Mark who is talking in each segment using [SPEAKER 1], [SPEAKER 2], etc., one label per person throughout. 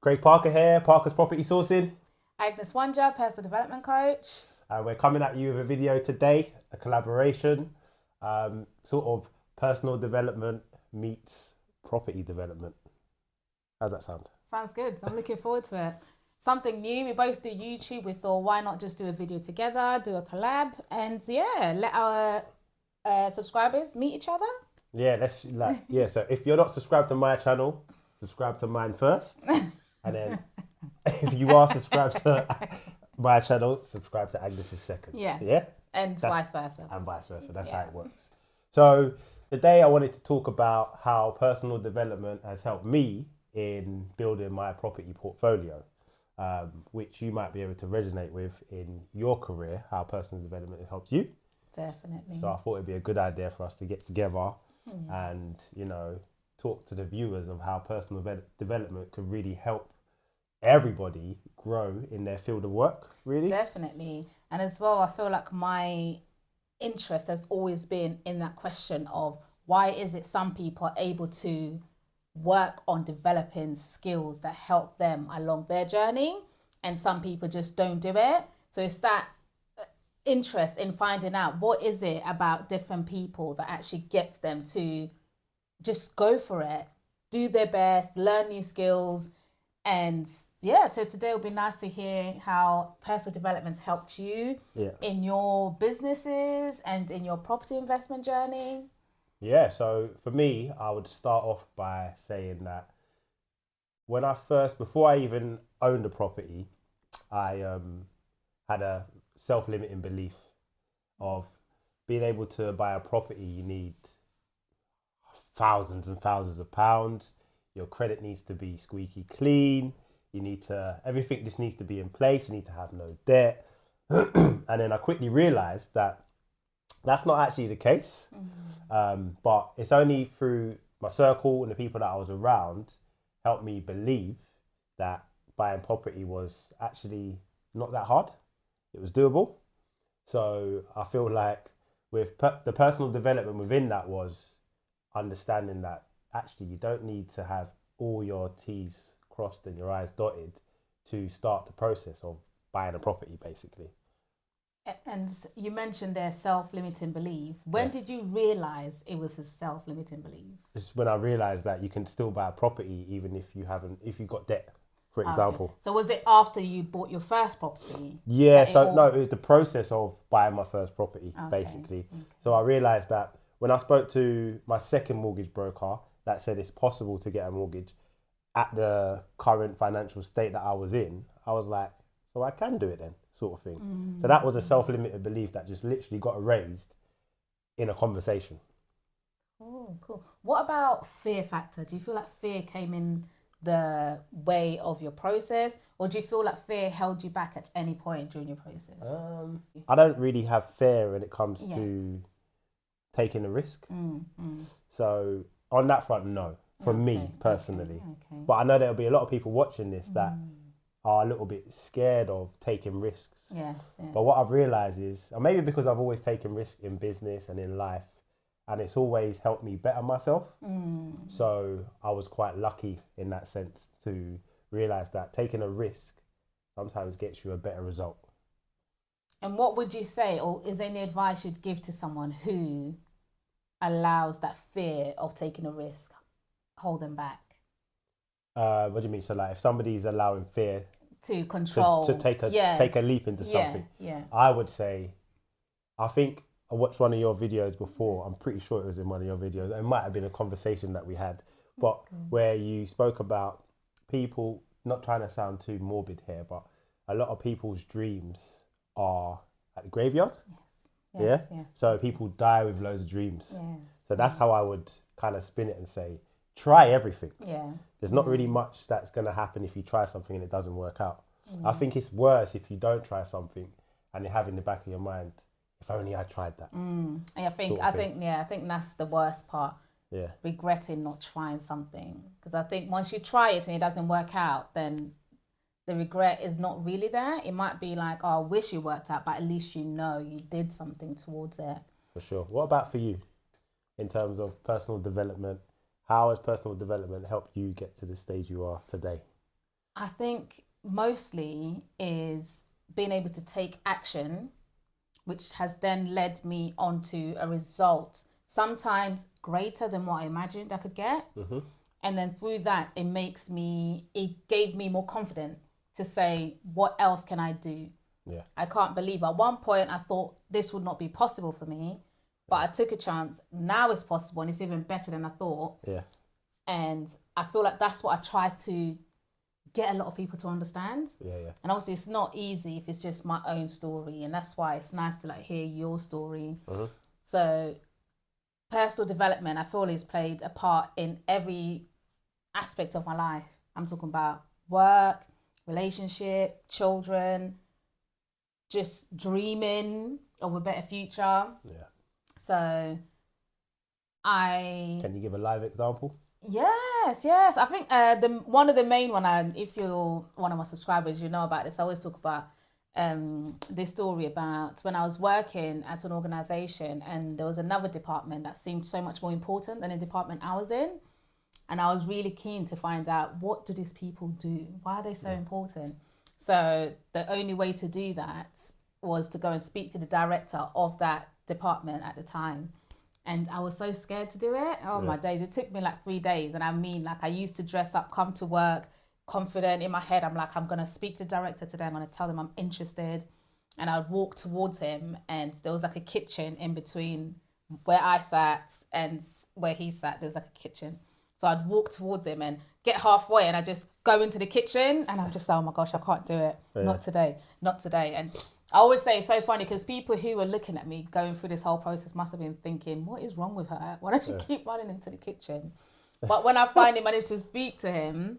[SPEAKER 1] Craig Parker here, Parker's Property Sourcing.
[SPEAKER 2] Agnes Wanja, personal development coach.
[SPEAKER 1] We're coming at you with a video today, a collaboration, sort of personal development meets property development. How's that sound?
[SPEAKER 2] Sounds good. I'm looking forward to it. Something new. We both do YouTube. We thought, why not just do a video together, do a collab, and let our subscribers meet each other.
[SPEAKER 1] So if you're not subscribed to my channel, subscribe to mine first, and then if you are subscribed to my channel, subscribe to Agnes's second.
[SPEAKER 2] Yeah. And vice versa.
[SPEAKER 1] And vice versa. That's how it works. So today I wanted to talk about how personal development has helped me in building my property portfolio, which you might be able to resonate with in your career, how personal development has helped you.
[SPEAKER 2] Definitely.
[SPEAKER 1] So I thought it'd be a good idea for us to get together and, talk to the viewers of how personal development could really help everybody grow in their field of work, really.
[SPEAKER 2] Definitely. And as well, I feel like my interest has always been in that question of why is it some people are able to work on developing skills that help them along their journey and some people just don't do it. So it's that interest in finding out what is it about different people that actually gets them to just go for it, do their best, learn new skills. And so today will be nice to hear how personal development's helped you in your businesses and in your property investment journey.
[SPEAKER 1] Yeah, so for me, I would start off by saying that before I even owned a property, I had a self-limiting belief of being able to buy a property. You need thousands and thousands of pounds. Your credit needs to be squeaky clean. Everything just needs to be in place. You need to have no debt. And then I quickly realized that that's not actually the case. But it's only through my circle and the people that I was around helped me believe that buying property was actually not that hard. It was doable. So I feel like with the personal development within that was understanding that actually you don't need to have all your T's crossed and your I's dotted to start the process of buying a property, basically.
[SPEAKER 2] And you mentioned their self-limiting belief. When did you realise it was a self-limiting belief?
[SPEAKER 1] It's when I realised that you can still buy a property even if you've got debt, for example.
[SPEAKER 2] Okay. So was it after you bought your first property?
[SPEAKER 1] Yeah, no, it was the process of buying my first property, basically. Okay. So I realised that when I spoke to my second mortgage broker that said it's possible to get a mortgage at the current financial state that I was in, I was like, so I can do it then, sort of thing. So that was a self-limited belief that just literally got erased in a conversation.
[SPEAKER 2] Oh, cool. What about fear factor? Do you feel like fear came in the way of your process, or do you feel like fear held you back at any point during your process?
[SPEAKER 1] I don't really have fear when it comes to taking a risk. So on that front, no, for me personally. Okay. But I know there'll be a lot of people watching this that are a little bit scared of taking risks.
[SPEAKER 2] Yes.
[SPEAKER 1] But what I've realised is, or maybe because I've always taken risks in business and in life, and it's always helped me better myself. So I was quite lucky in that sense to realise that taking a risk sometimes gets you a better result.
[SPEAKER 2] And what would you say, or is there any advice you'd give to someone who allows that fear of taking a risk hold them back?
[SPEAKER 1] What do you mean? So like if somebody's allowing fear
[SPEAKER 2] to control,
[SPEAKER 1] to take a leap into something, I would say, I think I watched one of your videos before. I'm pretty sure it was in one of your videos. It might have been a conversation that we had, but where you spoke about people, not trying to sound too morbid here, but a lot of people's dreams are at the graveyard. Yes. So people die with loads of dreams. So that's how I would kind of spin it and say, try everything. There's not really much that's going to happen if you try something and it doesn't work out. I think it's worse if you don't try something and you have in the back of your mind, if only I tried that.
[SPEAKER 2] I think that's the worst part. Regretting not trying something, because I think once you try it and it doesn't work out, then the regret is not really there. It might be like, oh, I wish it worked out, but at least you know you did something towards it.
[SPEAKER 1] For sure. What about for you in terms of personal development? How has personal development helped you get to the stage you are today?
[SPEAKER 2] I think mostly is being able to take action, which has then led me onto a result, sometimes greater than what I imagined I could get. And then through that, it gave me more confidence to say, what else can I do?
[SPEAKER 1] Yeah.
[SPEAKER 2] I can't believe at one point I thought this would not be possible for me, but I took a chance. Now it's possible and it's even better than I thought.
[SPEAKER 1] Yeah.
[SPEAKER 2] And I feel like that's what I try to get a lot of people to understand.
[SPEAKER 1] Yeah.
[SPEAKER 2] And obviously it's not easy if it's just my own story, and that's why it's nice to like hear your story. So personal development, I feel, has played a part in every aspect of my life. I'm talking about work, relationship, children, just dreaming of a better future.
[SPEAKER 1] Yeah.
[SPEAKER 2] So
[SPEAKER 1] Can you give a live example?
[SPEAKER 2] Yes. I think one of the main one, and if you're one of my subscribers, you know about this. I always talk about this story about when I was working at an organization, and there was another department that seemed so much more important than the department I was in, and I was really keen to find out, what do these people do? Why are they so important? So the only way to do that was to go and speak to the director of that department at the time. And I was so scared to do it. Oh my days. It took me like 3 days. And I mean, like, I used to dress up, come to work, confident in my head. I'm like, I'm going to speak to the director today. I'm going to tell them I'm interested. And I'd walk towards him, and there was like a kitchen in between where I sat and where he sat. There was like a kitchen. So I'd walk towards him and get halfway, and I just go into the kitchen, and I'm just like, oh my gosh, I can't do it. Not today. And I always say it's so funny because people who were looking at me going through this whole process must have been thinking, what is wrong with her? Why does she keep running into the kitchen? But when I finally managed to speak to him,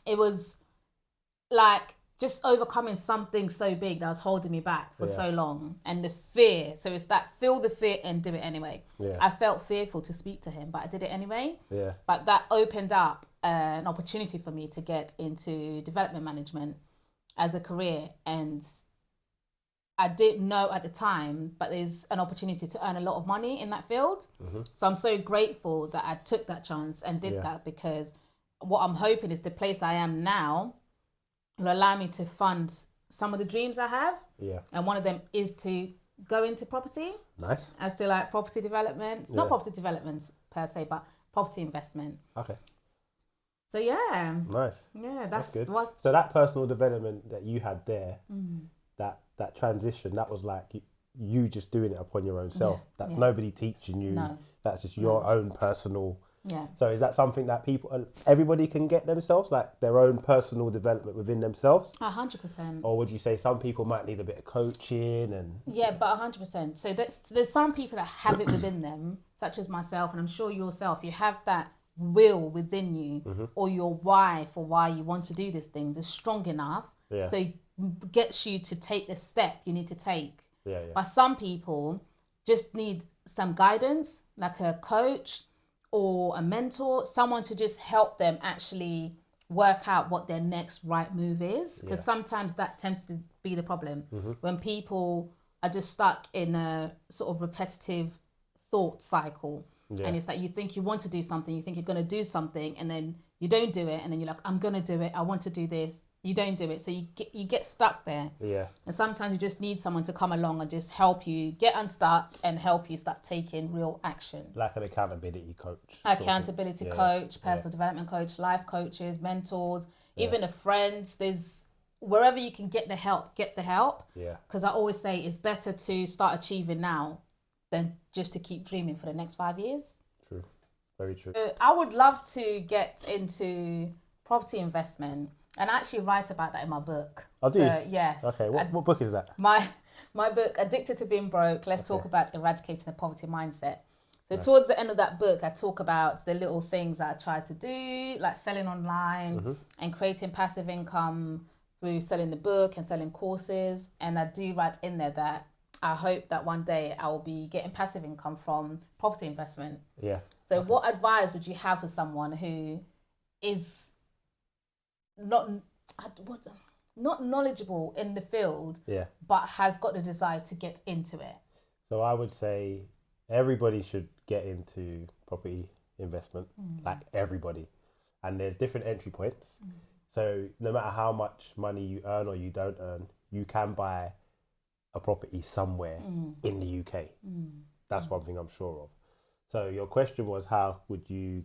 [SPEAKER 2] it was like just overcoming something so big that was holding me back for so long. And the fear. So it's that, feel the fear and do it anyway.
[SPEAKER 1] Yeah.
[SPEAKER 2] I felt fearful to speak to him, but I did it anyway.
[SPEAKER 1] Yeah.
[SPEAKER 2] But that opened up an opportunity for me to get into development management as a career. And I didn't know at the time, but there's an opportunity to earn a lot of money in that field. So I'm so grateful that I took that chance and did that, because what I'm hoping is the place I am now will allow me to fund some of the dreams I have.
[SPEAKER 1] Yeah.
[SPEAKER 2] And one of them is to go into property.
[SPEAKER 1] Nice.
[SPEAKER 2] As to like property development, not property developments per se, but property investment.
[SPEAKER 1] Okay.
[SPEAKER 2] So yeah.
[SPEAKER 1] Nice.
[SPEAKER 2] Yeah, that's
[SPEAKER 1] good.
[SPEAKER 2] what.
[SPEAKER 1] So that personal development that you had there, that transition, that was like you just doing it upon your own self. That's nobody teaching you.
[SPEAKER 2] No.
[SPEAKER 1] That's just your own personal.
[SPEAKER 2] Yeah.
[SPEAKER 1] So is that something that everybody can get themselves, like their own personal development within themselves?
[SPEAKER 2] 100%.
[SPEAKER 1] Or would you say some people might need a bit of coaching and?
[SPEAKER 2] Yeah, but 100%. So there's some people that have it within them, such as myself, and I'm sure yourself. You have that will within you, or your why for why you want to do these things is strong enough.
[SPEAKER 1] Yeah.
[SPEAKER 2] So it gets you to take the step you need to take.
[SPEAKER 1] Yeah.
[SPEAKER 2] But some people just need some guidance, like a coach or a mentor, someone to just help them actually work out what their next right move is. Because sometimes that tends to be the problem. When people are just stuck in a sort of repetitive thought cycle. And it's like, you think you want to do something, you think you're going to do something, and then you don't do it. And then you're like, I'm going to do it. I want to do this. You don't do it. So you get stuck there.
[SPEAKER 1] Yeah.
[SPEAKER 2] And sometimes you just need someone to come along and just help you get unstuck and help you start taking real action.
[SPEAKER 1] Like an accountability coach.
[SPEAKER 2] Accountability coach, personal development coach, life coaches, mentors, even a friend. There's wherever you can get the help, get the help.
[SPEAKER 1] Yeah.
[SPEAKER 2] Because I always say it's better to start achieving now than just to keep dreaming for the next 5 years.
[SPEAKER 1] True. Very true.
[SPEAKER 2] I would love to get into property investment and actually write about that in my book.
[SPEAKER 1] Oh, do you?
[SPEAKER 2] Yes.
[SPEAKER 1] Okay, what book is that?
[SPEAKER 2] My book, Addicted to Being Broke, Let's Talk About Eradicating the Poverty Mindset. So towards the end of that book, I talk about the little things that I try to do, like selling online and creating passive income through selling the book and selling courses. And I do write in there that I hope that one day I will be getting passive income from property investment.
[SPEAKER 1] Yeah.
[SPEAKER 2] So what advice would you have for someone who is not knowledgeable in the field, but has got the desire to get into it?
[SPEAKER 1] So I would say everybody should get into property investment, like everybody. And there's different entry points. So no matter how much money you earn or you don't earn, you can buy a property somewhere in the UK. That's one thing I'm sure of. So your question was, how would you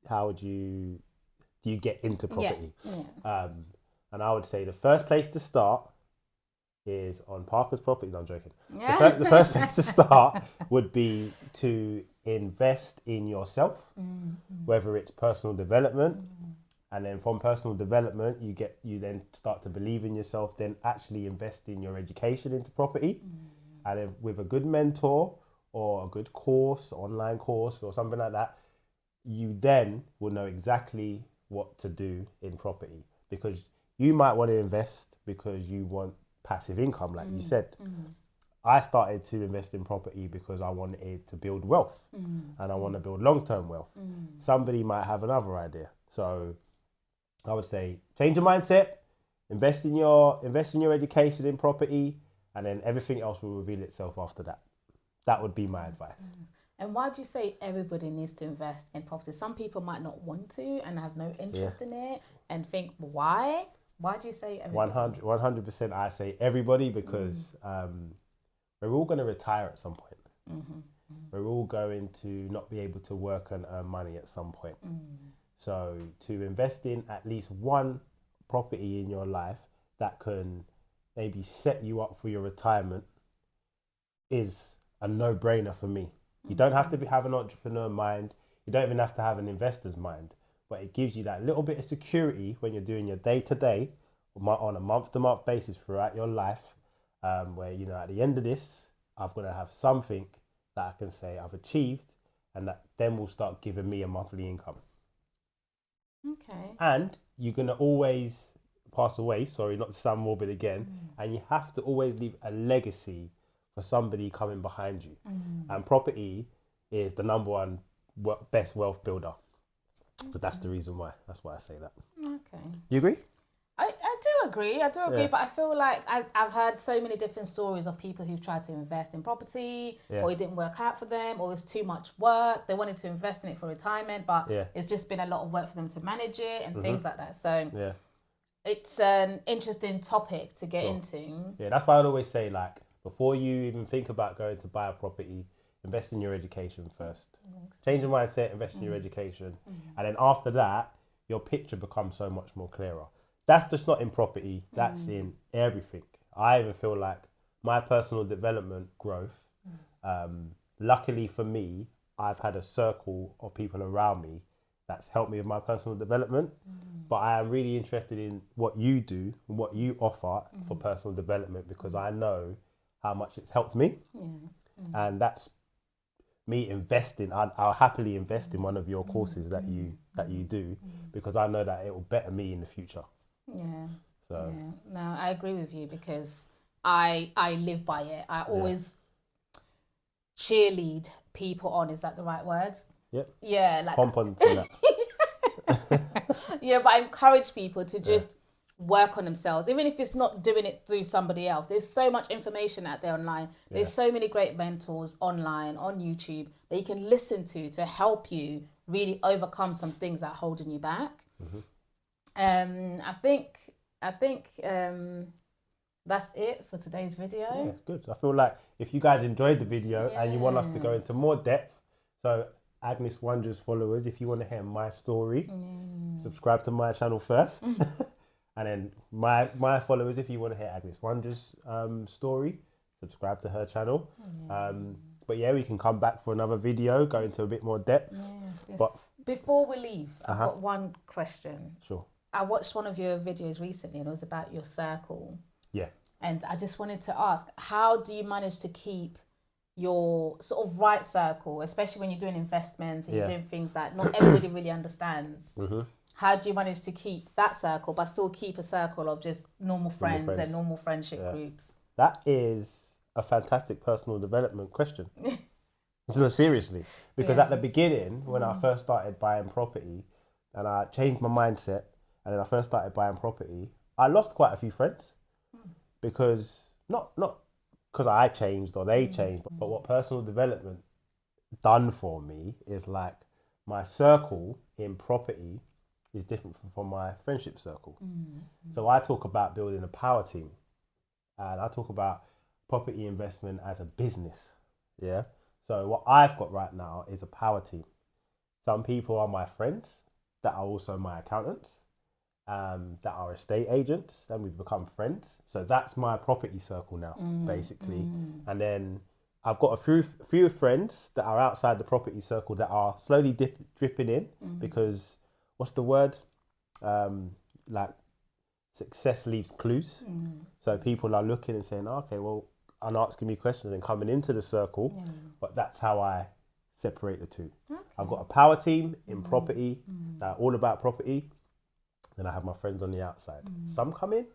[SPEAKER 1] do you get into property? And I would say the first place to start is on Parker's property. No, I'm joking. The first place to start would be to invest in yourself, whether it's personal development, and then from personal development, you then start to believe in yourself, then actually invest in your education into property, and then with a good mentor or a good course, online course or something like that, you then will know exactly what to do in property, because you might want to invest because you want passive income, like you said. I started to invest in property because I wanted to build wealth and I want to build long-term wealth. Somebody might have another idea. So I would say change your mindset, invest in your education in property, and then everything else will reveal itself after that. That would be my advice.
[SPEAKER 2] And why do you say everybody needs to invest in property? Some people might not want to and have no interest in it and think, why? Why do you say everybody?
[SPEAKER 1] 100% I say everybody because we're all going to retire at some point. We're all going to not be able to work and earn money at some point. So to invest in at least one property in your life that can maybe set you up for your retirement is a no-brainer for me. You don't have to have an entrepreneur mind. You don't even have to have an investor's mind. But it gives you that little bit of security when you're doing your day-to-day on a month-to-month basis throughout your life, where, you know, at the end of this, I've got to have something that I can say I've achieved, and that then will start giving me a monthly income.
[SPEAKER 2] Okay.
[SPEAKER 1] And you're going to always pass away, sorry, not to sound morbid again, and you have to always leave a legacy for somebody coming behind you. And property is the number one best wealth builder. So that's the reason why. That's why I say that.
[SPEAKER 2] Okay.
[SPEAKER 1] You agree?
[SPEAKER 2] I do agree, but I feel like I've heard so many different stories of people who've tried to invest in property, or it didn't work out for them, or it's too much work. They wanted to invest in it for retirement, but it's just been a lot of work for them to manage it and things like that. So it's an interesting topic to get into.
[SPEAKER 1] Yeah, that's why I'd always say, like, before you even think about going to buy a property, invest in your education first. Change your mindset, invest in your education. And then after that, your picture becomes so much more clearer. That's just not in property, that's in everything. I even feel like my personal development growth, luckily for me, I've had a circle of people around me that's helped me with my personal development. But I am really interested in what you do and what you offer for personal development, because I know how much it's helped me. And that's me investing. I'll happily invest in one of your courses that you do, because I know that it will better me in the future.
[SPEAKER 2] No, I agree with you, because I live by it. I always cheerlead people on. Is that the right word?
[SPEAKER 1] Yep.
[SPEAKER 2] Yeah, like
[SPEAKER 1] pump on to that.
[SPEAKER 2] but I encourage people to just work on themselves, even if it's not doing it through somebody else. There's so much information out there online. There's so many great mentors online on YouTube that you can listen to help you really overcome some things that are holding you back. I think that's it for today's video.
[SPEAKER 1] Yeah, good. I feel like if you guys enjoyed the video and you want us to go into more depth, so Agnes Wanja's followers, if you want to hear my story, subscribe to my channel first. And then my followers, if you want to hear Agnes Wanja's story, subscribe to her channel. But yeah, we can come back for another video, go into a bit more depth. But
[SPEAKER 2] before we leave, I've got one question.
[SPEAKER 1] Sure.
[SPEAKER 2] I watched one of your videos recently and it was about your circle.
[SPEAKER 1] Yeah.
[SPEAKER 2] And I just wanted to ask, how do you manage to keep your sort of right circle, especially when you're doing investments and you're doing things that not everybody really understands? How do you manage to keep that circle but still keep a circle of just normal friends and normal friendship groups?
[SPEAKER 1] That is a fantastic personal development question. No, seriously. Because at the beginning, when I first started buying property and I changed my mindset and then I first started buying property, I lost quite a few friends, because not because I changed or they changed, but what personal development done for me is, like, my circle in property is different from my friendship circle. So I talk about building a power team, and I talk about property investment as a business. Yeah. So what I've got right now is a power team. Some people are my friends that are also my accountants, that are estate agents, and we've become friends. So that's my property circle now, basically. And then I've got a few friends that are outside the property circle that are slowly dripping in because what's the word? Like success leaves clues. So people are looking and saying, okay, well, and asking me questions and coming into the circle. But that's how I separate the two. Okay. I've got a power team in property that are all about property. Then I have my friends on the outside. Some come in,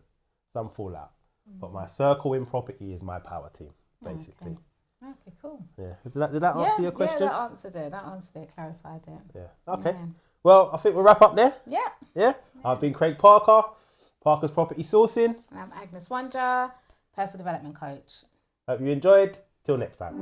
[SPEAKER 1] some fall out. But my circle in property is my power team, basically.
[SPEAKER 2] Okay, cool.
[SPEAKER 1] Yeah. Did that answer your question?
[SPEAKER 2] Yeah, that answered it. Clarified it.
[SPEAKER 1] Yeah. Okay. Well, I think we'll wrap up there.
[SPEAKER 2] Yeah.
[SPEAKER 1] Yeah. I've been Craig Parker, Parker's Property Sourcing.
[SPEAKER 2] And I'm Agnes Wanja, personal development coach.
[SPEAKER 1] Hope you enjoyed. Till next time.